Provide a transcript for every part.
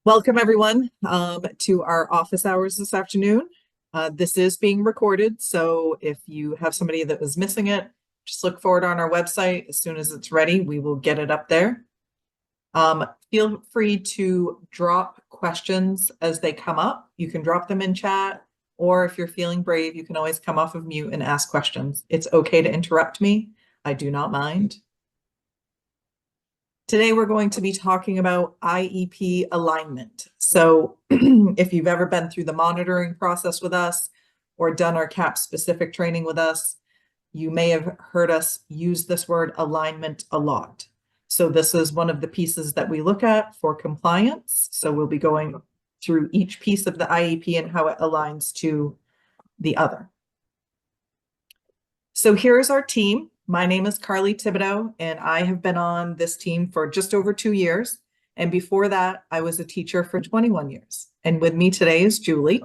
Welcome everyone to our office hours this afternoon. This is being recorded, so if you have somebody that was missing it, just look for it on our website. As soon as it's ready, we will get it up there. Feel free to drop questions as they come up. You can drop them in chat, or if you're feeling brave, you can always come off of mute and ask questions. It's okay to interrupt me. I do not mind. Today, we're going to be talking about IEP alignment. So if you've ever been through the monitoring process with us or done our CAP specific training with us, you may have heard us use this word alignment a lot. So this is one of the pieces that we look at for compliance. So we'll be going through each piece of the IEP and how it aligns to the other. So here's our team. My name is Carly Thibodeau, and I have been on this team for just over 2 years. And before that, I was a teacher for 21 years. And with me today is Julie.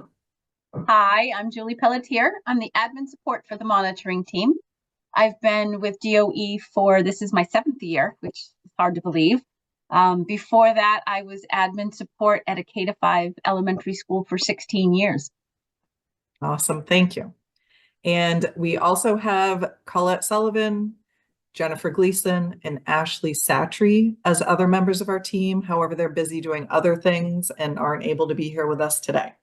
Hi, I'm Julie Pelletier. I'm the admin support for the monitoring team. I've been with DOE this is my 7th year, which is hard to believe. Before that, I was admin support at a K-5 elementary school for 16 years. Awesome, thank you. And we also have Colette Sullivan, Jennifer Gleason, and Ashley Satry as other members of our team. However, they're busy doing other things and aren't able to be here with us today.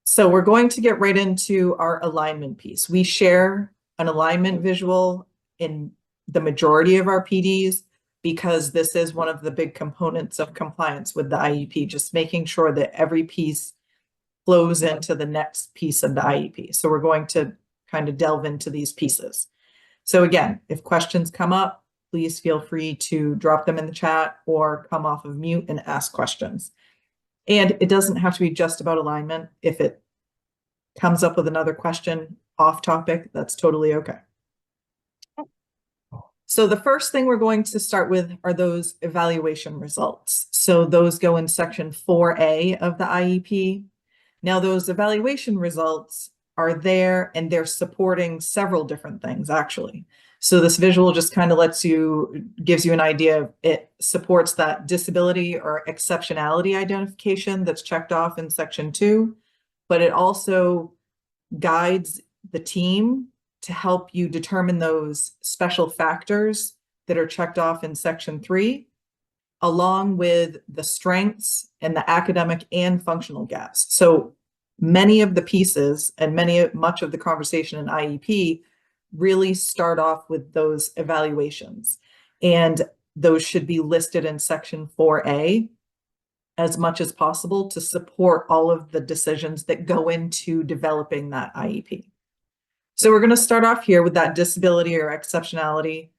So we're going to get right into our alignment piece. We share an alignment visual in the majority of our PDs because this is one of the big components of compliance with the IEP, just making sure that every piece flows into the next piece of the IEP. So we're going to kind of delve into these pieces. So again, if questions come up, please feel free to drop them in the chat or come off of mute and ask questions. And it doesn't have to be just about alignment. If it comes up with another question off topic, that's totally okay. So the first thing we're going to start with are those evaluation results. So those go in section 4A of the IEP. Now, those evaluation results are there and they're supporting several different things, actually. So this visual just kind of gives you an idea. It supports that disability or exceptionality identification that's checked off in section 2, but it also guides the team to help you determine those special factors that are checked off in section 3, along with the strengths and the academic and functional gaps. So many of the pieces and much of the conversation in IEP really start off with those evaluations. And those should be listed in section 4A as much as possible to support all of the decisions that go into developing that IEP. So we're going to start off here with that disability or exceptionality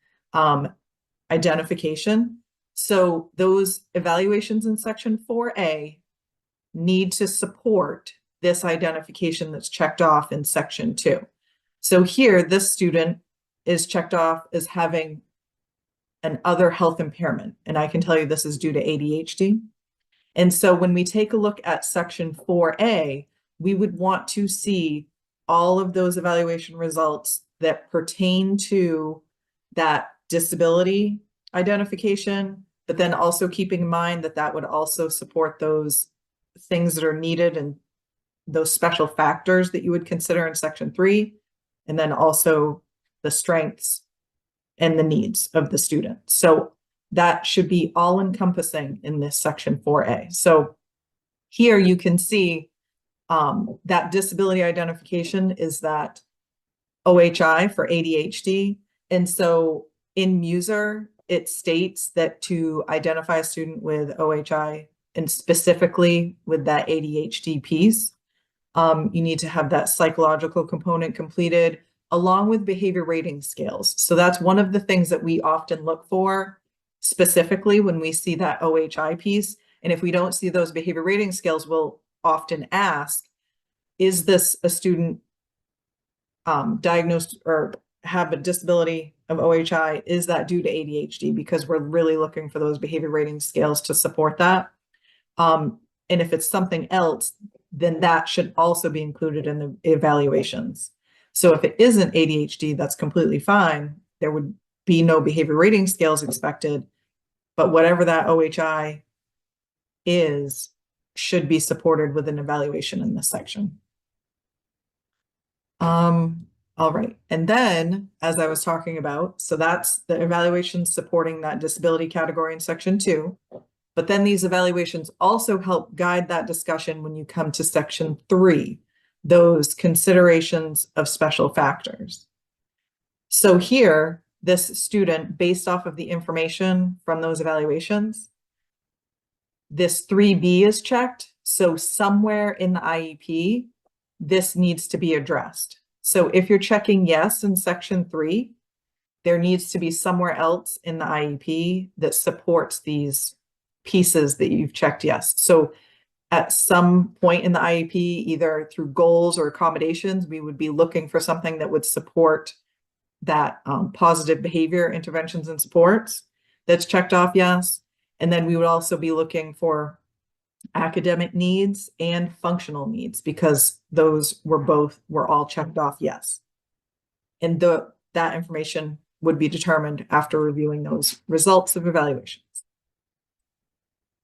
identification. So those evaluations in section 4A need to support this identification that's checked off in section 2. So here, this student is checked off as having an other health impairment. And I can tell you this is due to ADHD. And so when we take a look at section 4A, we would want to see all of those evaluation results that pertain to that disability identification, but then also keeping in mind that that would also support those things that are needed and those special factors that you would consider in section 3, and then also the strengths and the needs of the student. So that should be all encompassing in this section 4A. So here you can see that disability identification is that OHI for ADHD. And so in MUSER, it states that to identify a student with OHI and specifically with that ADHD piece, you need to have that psychological component completed along with behavior rating scales. So that's one of the things that we often look for specifically when we see that OHI piece. And if we don't see those behavior rating scales, we'll often ask, is this a student diagnosed or have a disability of OHI? Is that due to ADHD? Because we're really looking for those behavior rating scales to support that. And if it's something else, then that should also be included in the evaluations. So if it isn't ADHD, that's completely fine. There would be no behavior rating scales expected, but whatever that OHI should be supported with an evaluation in this section. All right. And then, as I was talking about, so that's the evaluation supporting that disability category in section 2. But then these evaluations also help guide that discussion when you come to section 3, those considerations of special factors. So here, this student, based off of the information from those evaluations, this 3B is checked. So somewhere in the IEP, this needs to be addressed. So if you're checking yes in section 3, there needs to be somewhere else in the IEP that supports these pieces that you've checked yes. So at some point in the IEP, either through goals or accommodations, we would be looking for something that would support that positive behavior interventions and supports that's checked off yes. And then we would also be looking for academic needs and functional needs, because those were all checked off yes. And that information would be determined after reviewing those results of evaluations.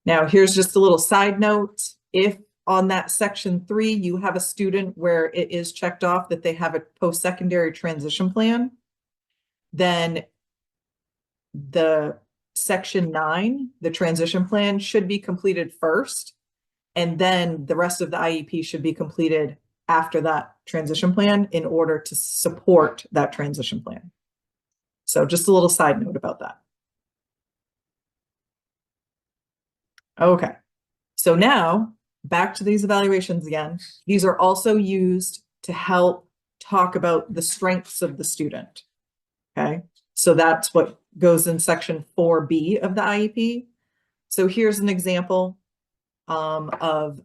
Now, here's just a little side note. If on that section 3, you have a student where it is checked off that they have a post-secondary transition plan, then the section 9, the transition plan, should be completed first, and then the rest of the IEP should be completed after that transition plan in order to support that transition plan. So just a little side note about that. Okay, so now back to these evaluations again. These are also used to help talk about the strengths of the student. Okay, so that's what goes in section 4B of the IEP. So here's an example of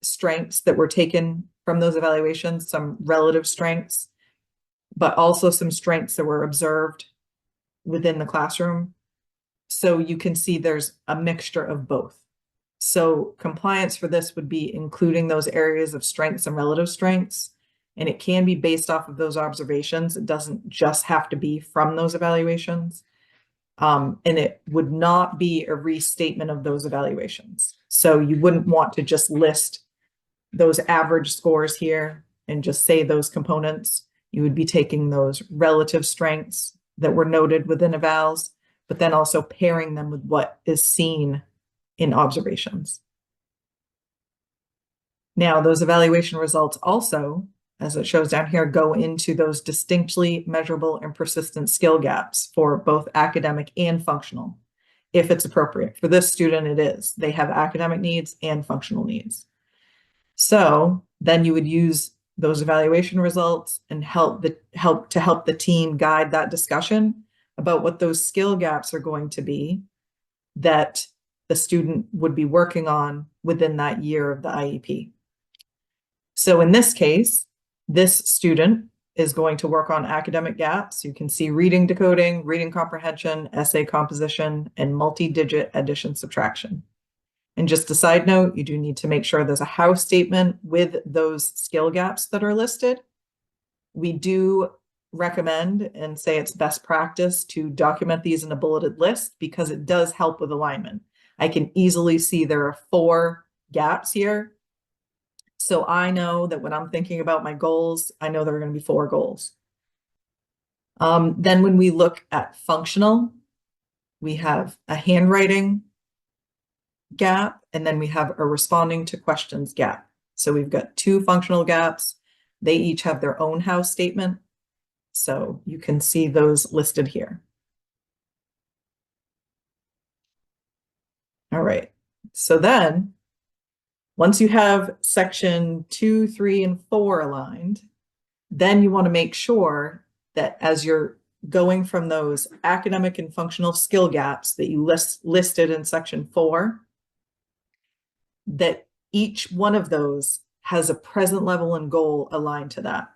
strengths that were taken from those evaluations, some relative strengths, but also some strengths that were observed within the classroom. So you can see there's a mixture of both. So compliance for this would be including those areas of strengths and relative strengths, and it can be based off of those observations. It doesn't just have to be from those evaluations. And it would not be a restatement of those evaluations. So you wouldn't want to just list those average scores here and just say those components. You would be taking those relative strengths that were noted within evals, but then also pairing them with what is seen in observations. Now, those evaluation results also, as it shows down here, go into those distinctly measurable and persistent skill gaps for both academic and functional, if it's appropriate. For this student, it is. They have academic needs and functional needs. So then you would use those evaluation results and help the team guide that discussion about what those skill gaps are going to be that the student would be working on within that year of the IEP. So in this case, this student is going to work on academic gaps. You can see reading decoding, reading comprehension, essay composition, and multi-digit addition subtraction. And just a side note, you do need to make sure there's a how statement with those skill gaps that are listed. We do recommend and say it's best practice to document these in a bulleted list because it does help with alignment. I can easily see there are 4 gaps here. So I know that when I'm thinking about my goals, I know there are going to be 4 goals. Then when we look at functional, we have a handwriting gap, and then we have a responding to questions gap. So we've got 2 functional gaps. They each have their own how statement. So you can see those listed here. All right. So then once you have section 2, 3, and 4 aligned, then you want to make sure that as you're going from those academic and functional skill gaps that you listed in section 4, that each one of those has a present level and goal aligned to that.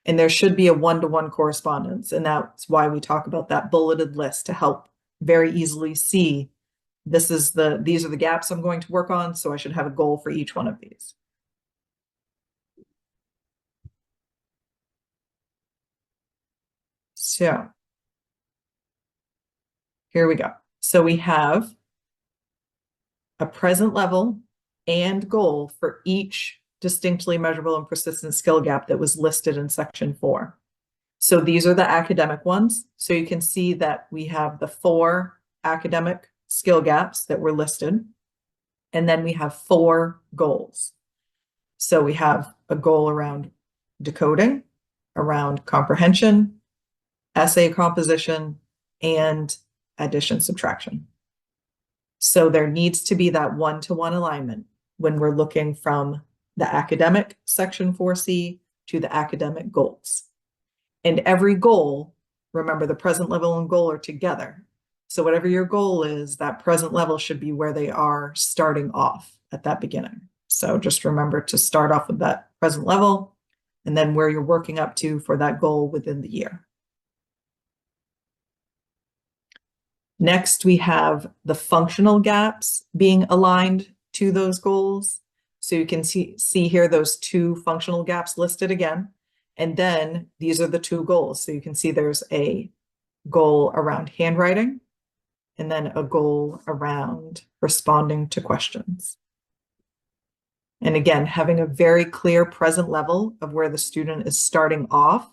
And there should be a one-to-one correspondence. And that's why we talk about that bulleted list to help very easily see these are the gaps I'm going to work on, so I should have a goal for each one of these. So here we go. So we have a present level and goal for each distinctly measurable and persistent skill gap that was listed in section 4. So these are the academic ones. So you can see that we have the 4 academic skill gaps that were listed, and then we have 4 goals. So we have a goal around decoding, around comprehension, essay composition, and addition subtraction. So there needs to be that one-to-one alignment when we're looking from the academic section 4C to the academic goals. And every goal, remember, the present level and goal are together. So whatever your goal is, that present level should be where they are starting off at that beginning. So just remember to start off with that present level and then where you're working up to for that goal within the year. Next, we have the functional gaps being aligned to those goals. So you can see here those 2 functional gaps listed again. And then these are the 2 goals. So you can see there's a goal around handwriting and then a goal around responding to questions. And again, having a very clear present level of where the student is starting off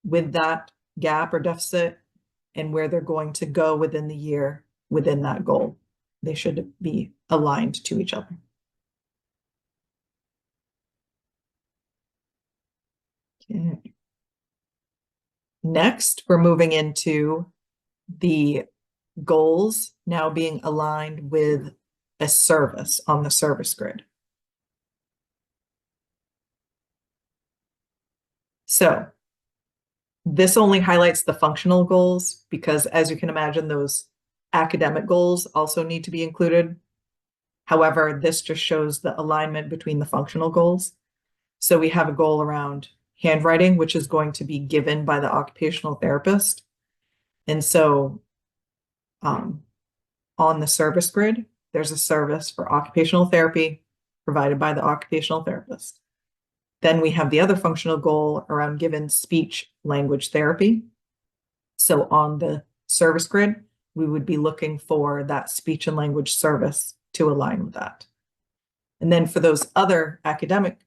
with that gap or deficit and where they're going to go within the year within that goal. They should be aligned to each other. Okay. Next, we're moving into the goals now being aligned with a service on the service grid. So this only highlights the functional goals because, as you can imagine, those academic goals also need to be included. However, this just shows the alignment between the functional goals. So we have a goal around handwriting, which is going to be given by the occupational therapist. And so on the service grid, there's a service for occupational therapy provided by the occupational therapist. Then we have the other functional goal around given speech language therapy. So on the service grid, we would be looking for that speech and language service to align with that. And then for those other academic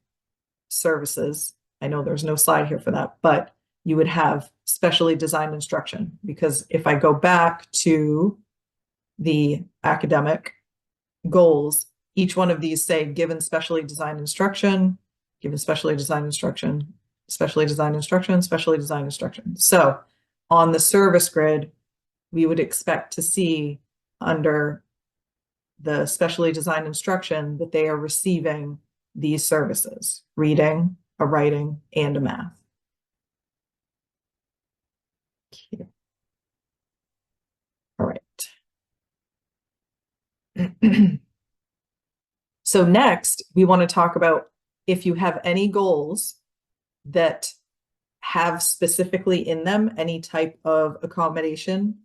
services, I know there's no slide here for that, but you would have specially designed instruction, because if I go back to the academic goals, each one of these say given specially designed instruction, given specially designed instruction, specially designed instruction, specially designed instruction. So on the service grid, we would expect to see under the specially designed instruction that they are receiving these services: reading, a writing, and a math. Okay. All right. So next, we want to talk about if you have any goals that have specifically in them any type of accommodation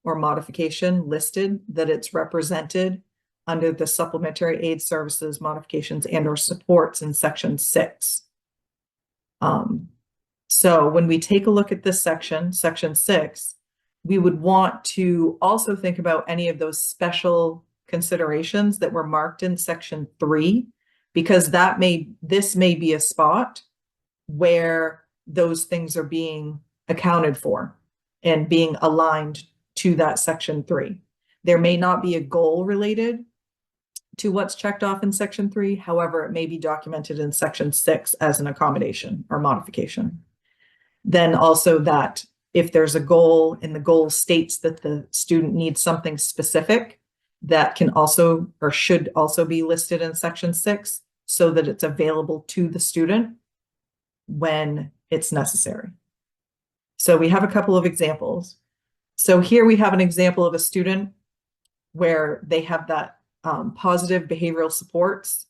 or modification listed, that it's represented under the supplementary aid services, modifications, and or supports in section 6. So when we take a look at this section, section 6, we would want to also think about any of those special considerations that were marked in section 3, because this may be a spot where those things are being accounted for and being aligned to that section 3. There may not be a goal related to what's checked off in section 3. However, it may be documented in section 6 as an accommodation or modification. Then also that if there's a goal and the goal states that the student needs something specific, that can also or should also be listed in section 6 so that it's available to the student when it's necessary. So we have a couple of examples. So here we have an example of a student where they have that positive behavioral supports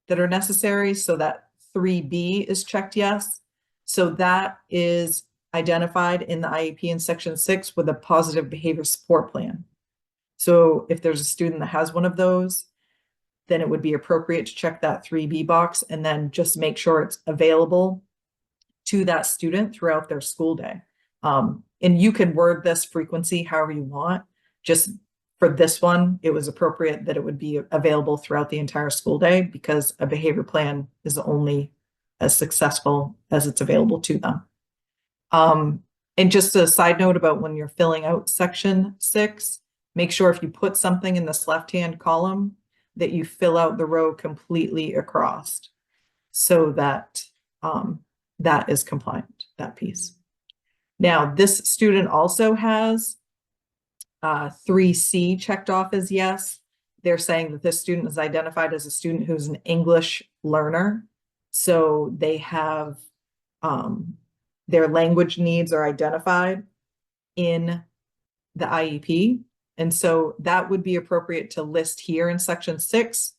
that are necessary. So that 3B is checked yes. So that is identified in the IEP in section 6 with a positive behavior support plan. So if there's a student that has one of those, then it would be appropriate to check that 3B box and then just make sure it's available to that student throughout their school day. And you can word this frequency however you want. Just for this one, it was appropriate that it would be available throughout the entire school day because a behavior plan is only as successful as it's available to them. And just a side note about when you're filling out section 6, make sure if you put something in this left-hand column that you fill out the row completely across so that that is compliant, that piece. Now, this student also has 3C checked off as yes. They're saying that this student is identified as a student who's an English learner. So they have their language needs are identified in the IEP. And so that would be appropriate to list here in section 6.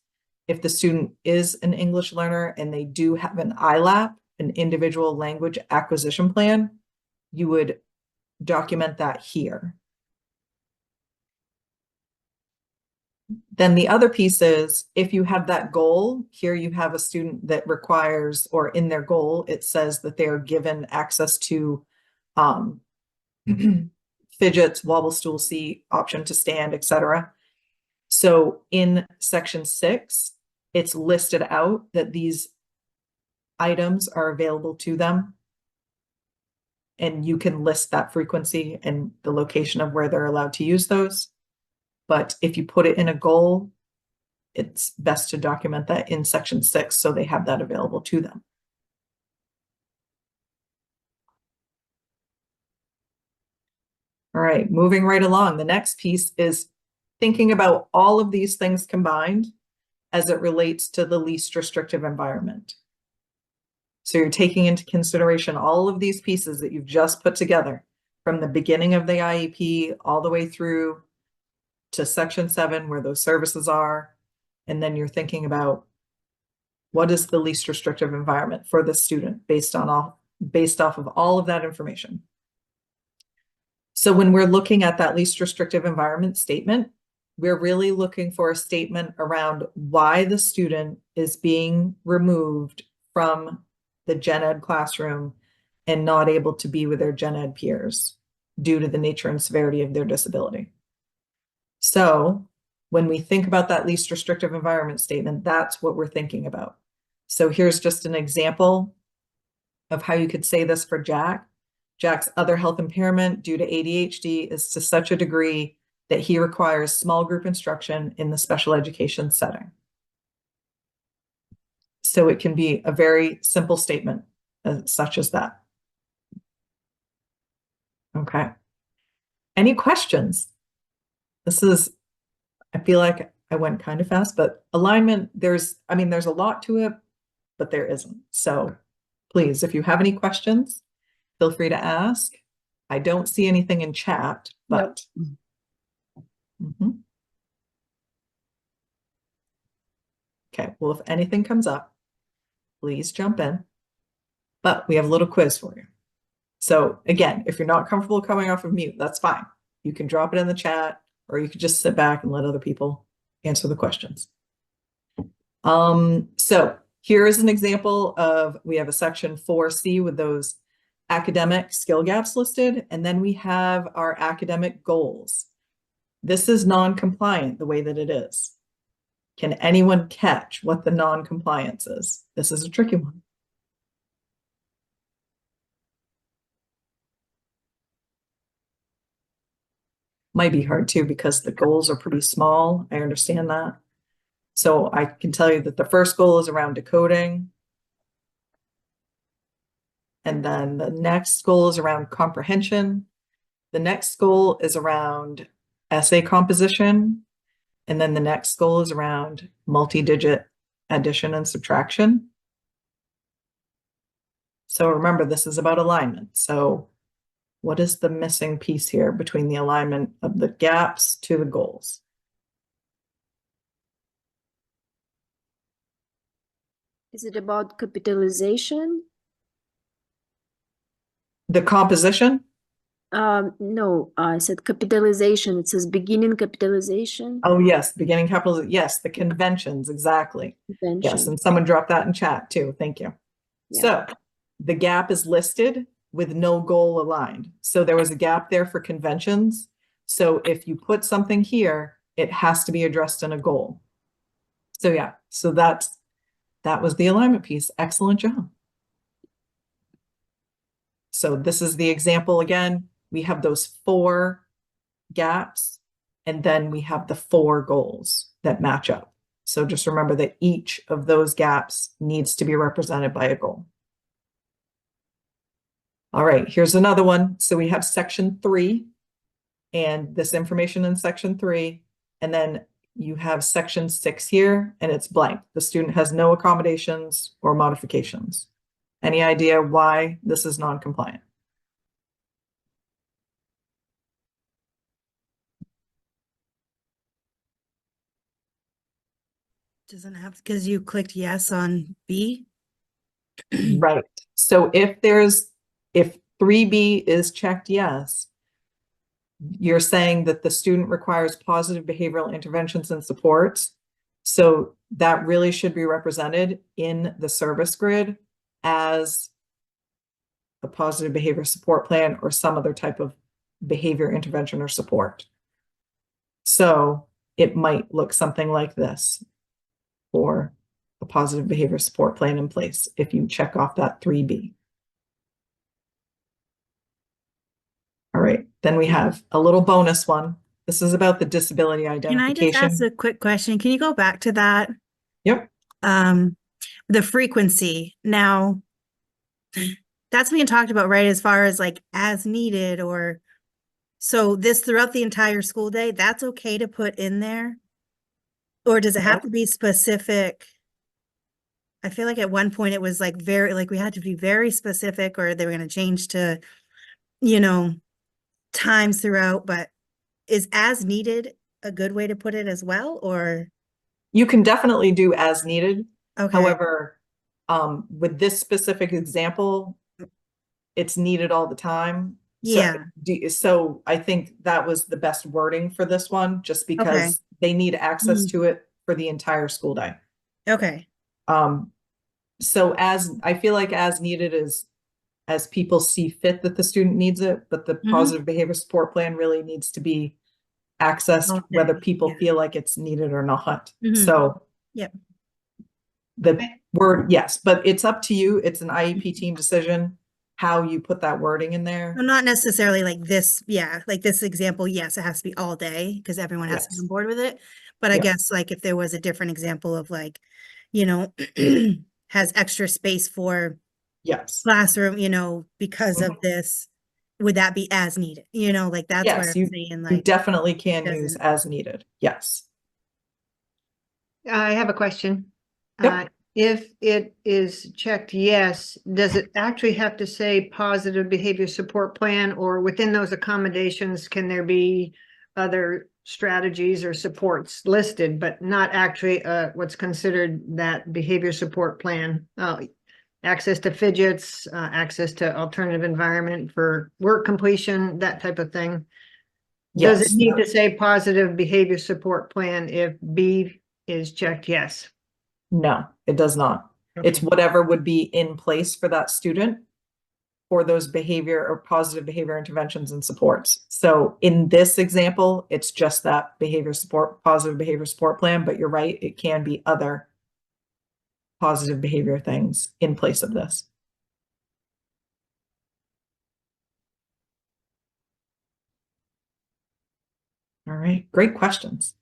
If the student is an English learner and they do have an ILAP, an individual language acquisition plan, you would document that here. Then the other piece is if you have that goal, here you have a student that requires, or in their goal, it says that they are given access to fidgets, wobble stool seat, option to stand, etc. So in section 6, it's listed out that these items are available to them. And you can list that frequency and the location of where they're allowed to use those. But if you put it in a goal, it's best to document that in section 6 so they have that available to them. All right, moving right along. The next piece is thinking about all of these things combined as it relates to the least restrictive environment. So you're taking into consideration all of these pieces that you've just put together from the beginning of the IEP all the way through to section 7 where those services are. And then you're thinking about what is the least restrictive environment for the student based off of all of that information. So when we're looking at that least restrictive environment statement, we're really looking for a statement around why the student is being removed from the gen ed classroom and not able to be with their gen ed peers due to the nature and severity of their disability. So when we think about that least restrictive environment statement, that's what we're thinking about. So here's just an example of how you could say this for Jack. Jack's other health impairment due to ADHD is to such a degree that he requires small group instruction in the special education setting. So it can be a very simple statement such as that. Okay. Any questions? I feel like I went kind of fast, but alignment, there's a lot to it, but there isn't. So please, if you have any questions, feel free to ask. I don't see anything in chat, but. Nope. Okay, well, if anything comes up, please jump in. But we have a little quiz for you. So again, if you're not comfortable coming off of mute, that's fine. You can drop it in the chat, or you could just sit back and let other people answer the questions. So here is an example of, we have a section 4C with those academic skill gaps listed, and then we have our academic goals. This is non-compliant the way that it is. Can anyone catch what the non-compliance is? This is a tricky one. Might be hard too because the goals are pretty small. I understand that. So I can tell you that the first goal is around decoding. And then the next goal is around comprehension. The next goal is around essay composition. And then the next goal is around multi-digit addition and subtraction. So remember, this is about alignment. So what is the missing piece here between the alignment of the gaps to the goals? Is it about capitalization? The composition? No, I said capitalization. It says beginning capitalization. Oh, yes, beginning capitalization. Yes, the conventions, exactly. Convention. Yes, and someone dropped that in chat too. Thank you. Yeah. So the gap is listed with no goal aligned. So there was a gap there for conventions. So if you put something here, it has to be addressed in a goal. So yeah, so that was the alignment piece. Excellent job. So this is the example again. We have those 4 gaps, and then we have the 4 goals that match up. So just remember that each of those gaps needs to be represented by a goal. All right, here's another one. So we have section 3 and this information in section 3, and then you have section 6 here, and it's blank. The student has no accommodations or modifications. Any idea why this is non-compliant? Doesn't have, because you clicked yes on B. Right. So if 3B is checked yes, you're saying that the student requires positive behavioral interventions and supports. So that really should be represented in the service grid as a positive behavior support plan or some other type of behavior intervention or support. So it might look something like this, or a positive behavior support plan in place if you check off that 3B. All right, then we have a little bonus one. This is about the disability Can I identification. just ask a quick question? Can you go back to that? Yep. The frequency. Now, that's being talked about, right? As far as like as needed, or so this throughout the entire school day, that's okay to put in there? Or does it have to be specific? I feel like at one point it was like we had to be very specific, or they were going to change to, times throughout, but is as needed a good way to put it as well, or? You can definitely do as needed. Okay. However, with this specific example, it's needed all the time. Yeah. So I think that was the best wording for this one, just because they need access to it for the entire school day. Okay. So I feel like as needed is as people see fit that the student needs it, but the positive behavior support plan really needs to be accessed whether people feel like it's needed or not. So the word, yes, but it's up to you. It's an IEP team decision how you put that wording in there. Well, not necessarily like this. Yeah. Like this example. Yes, it has to be all day because everyone has to be on board with it. But I guess like if there was a different example of like, has extra space for classroom, because of this, would that be as needed? Like that's where I'm saying like you definitely can use as needed. Yes. I have a question. Yep. If it is checked yes, does it actually have to say positive behavior support plan, or within those accommodations, can there be other strategies or supports listed, but not actually what's considered that behavior support plan? Access to fidgets, access to alternative environment for work completion, that type of thing. Does it need to say positive behavior support plan if B is checked yes? No, it does not. It's whatever would be in place for that student for those behavior or positive behavior interventions and supports. So in this example, it's just that positive behavior support plan, but you're right, it can be other positive behavior things in place of this. All right, great questions.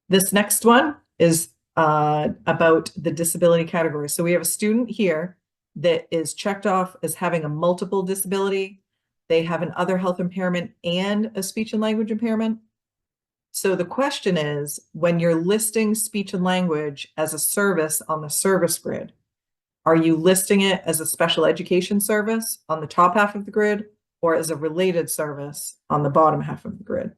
This next one is about the disability category. So we have a student here that is checked off as having a multiple disability. They have an other health impairment and a speech and language impairment. So the question is, when you're listing speech and language as a service on the service grid, are you listing it as a special education service on the top half of the grid or as a related service on the bottom half of the grid?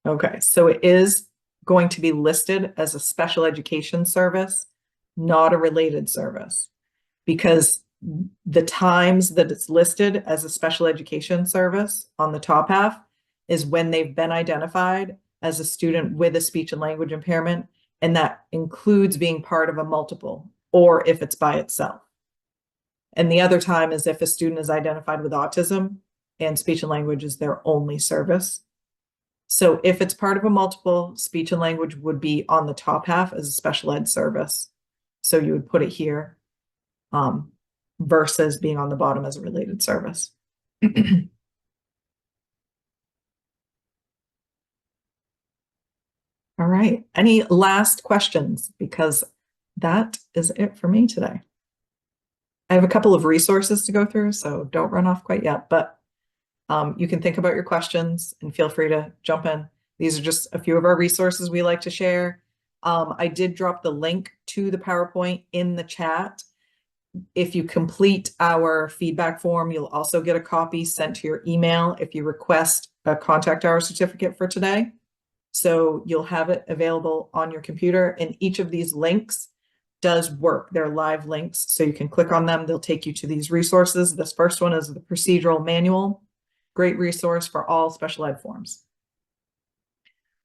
Okay, so it is going to be listed as a special education service, not a related service, because the times that it's listed as a special education service on the top half is when they've been identified as a student with a speech and language impairment, and that includes being part of a multiple, or if it's by itself. And the other time is if a student is identified with autism and speech and language is their only service. So if it's part of a multiple, speech and language would be on the top half as a special ed service. So you would put it here versus being on the bottom as a related service. All right. Any last questions? Because that is it for me today. I have a couple of resources to go through, so don't run off quite yet, but you can think about your questions and feel free to jump in. These are just a few of our resources we like to share. I did drop the link to the PowerPoint in the chat. If you complete our feedback form, you'll also get a copy sent to your email if you request a contact hour certificate for today. So you'll have it available on your computer, and each of these links does work. They're live links, so you can click on them. They'll take you to these resources. This first one is the procedural manual. Great resource for all special ed forms.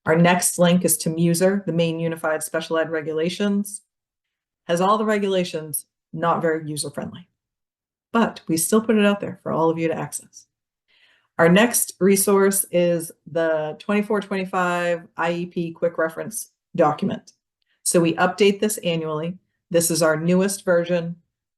Our next link is to MUSER, the Maine Unified Special Ed Regulations. Has all the regulations, not very user-friendly, but we still put it out there for all of you to access. Our next resource is the 24-25 IEP quick reference document. So we update this annually. This is our newest version.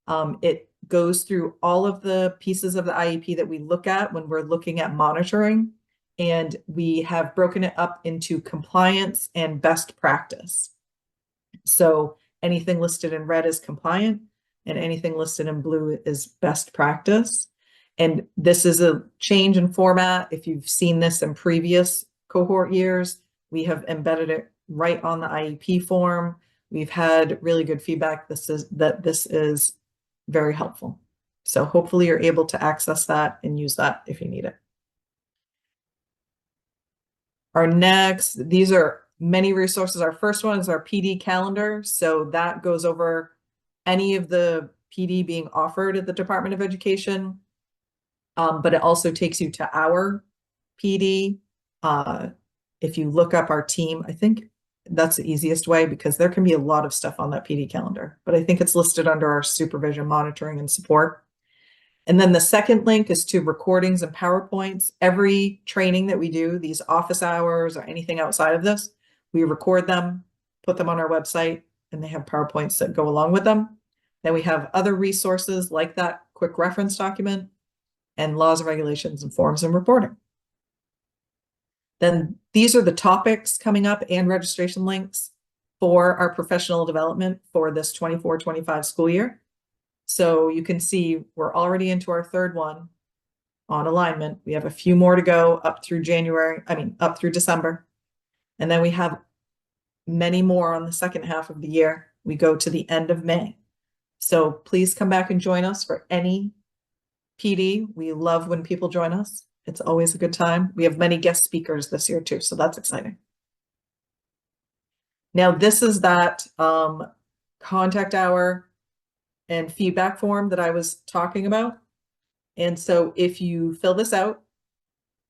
It goes through all of the pieces of the IEP that we look at when we're looking at monitoring, and we have broken it up into compliance and best practice. So anything listed in red is compliant, and anything listed in blue is best practice. And this is a change in format. If you've seen this in previous cohort years, we have embedded it right on the IEP form. We've had really good feedback. This is very helpful. So hopefully you're able to access that and use that if you need it. These are many resources. Our first one is our PD calendar. So that goes over any of the PD being offered at the Department of Education. But it also takes you to our PD. If you look up our team, I think that's the easiest way because there can be a lot of stuff on that PD calendar, but I think it's listed under our supervision, monitoring, and support. And then the second link is to recordings and PowerPoints. Every training that we do, these office hours or anything outside of this, we record them, put them on our website, and they have PowerPoints that go along with them. Then we have other resources like that quick reference document and laws and regulations and forms and reporting. Then these are the topics coming up and registration links for our professional development for this 24-25 school year. So you can see we're already into our third one on alignment. We have a few more to go up through up through December. And then we have many more on the second half of the year. We go to the end of May. So please come back and join us for any PD. We love when people join us. It's always a good time. We have many guest speakers this year too, so that's exciting. Now this is that contact hour and feedback form that I was talking about. And so if you fill this out,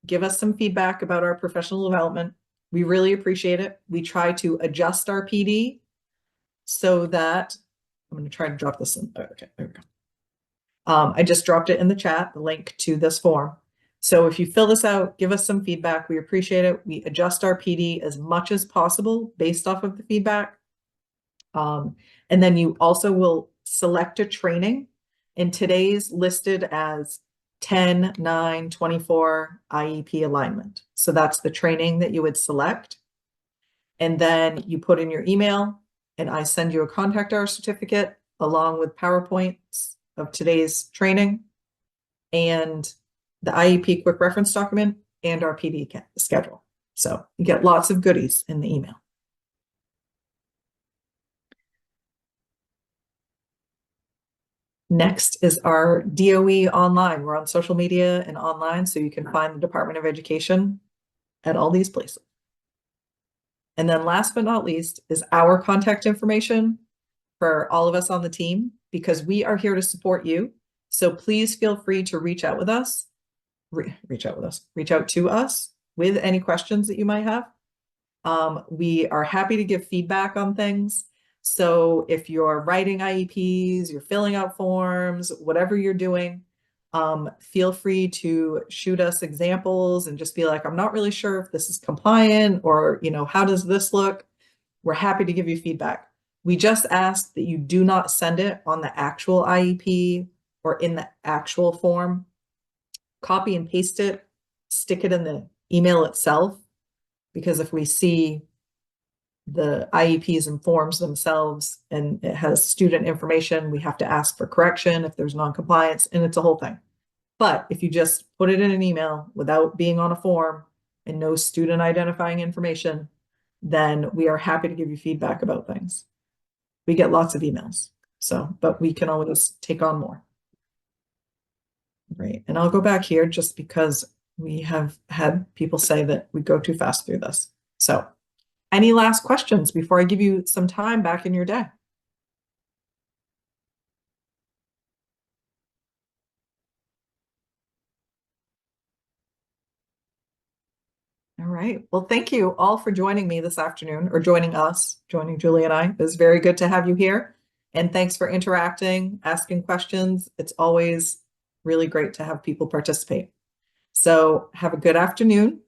give us some feedback about our professional development. We really appreciate it. We try to adjust our PD so that, I'm going to try to drop this in. Okay, there we go. I just dropped it in the chat, the link to this form. So if you fill this out, give us some feedback. We appreciate it. We adjust our PD as much as possible based off of the feedback. And then you also will select a training, and today's listed as 10/9/24 IEP alignment. So that's the training that you would select. And then you put in your email, and I send you a contact hour certificate along with PowerPoints of today's training and the IEP quick reference document and our PD schedule. So you get lots of goodies in the email. Next is our DOE online. We're on social media and online, so you can find the Department of Education at all these places. And then last but not least is our contact information for all of us on the team, because we are here to support you. So please feel free to reach out with us, reach out to us with any questions that you might have. We are happy to give feedback on things. So if you're writing IEPs, you're filling out forms, whatever you're doing, feel free to shoot us examples and just be like, I'm not really sure if this is compliant, or, you know, how does this look? We're happy to give you feedback. We just ask that you do not send it on the actual IEP or in the actual form. Copy and paste it, stick it in the email itself, because if we see the IEPs and forms themselves and it has student information, we have to ask for correction if there's non-compliance, and it's a whole thing. But if you just put it in an email without being on a form and no student identifying information, then we are happy to give you feedback about things. We get lots of emails, so, but we can always take on more. Right, and I'll go back here just because we have had people say that we go too fast through this. So, any last questions before I give you some time back in your day? All right. Well, thank you all for joining me this afternoon, or joining us, joining Julie and I. It was very good to have you here. And thanks for interacting, asking questions. It's always really great to have people participate. So have a good afternoon,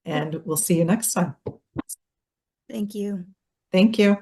and we'll see you next time. Thank you. Thank you.